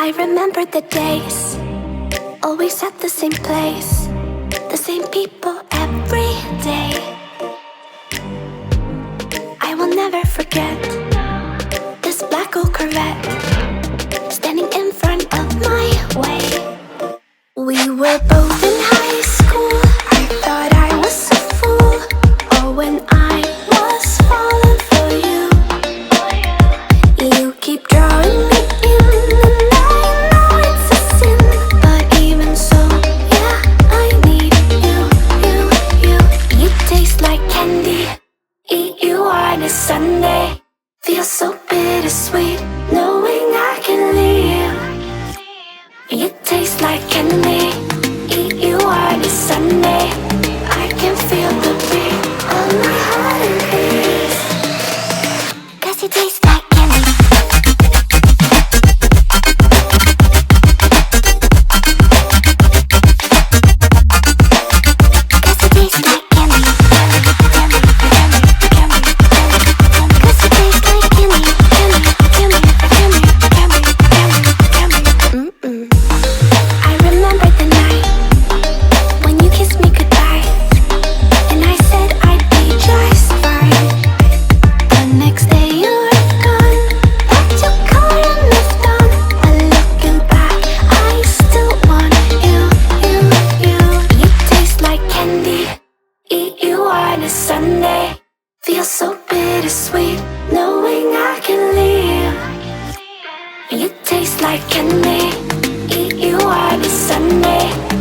I remember the days, always at the same place, the same people every day. I will never forget this black old Corvette standing in front of my way. We were both in high school. I thought I was a fool. Oh, when I was falling for you. You keep drawing me in, and I know it's a sin, but even so, yeah, I need you. You taste like candy. Eat you on a Sunday. Feels so bittersweet knowing I can leave. You taste like candy. Eat you on a Sunday. I can feel the beat of my heart and peace. 'Cause you taste like candy. Sunday feels so bittersweet knowing I can leave. You taste like candy. Eat you on a Sunday.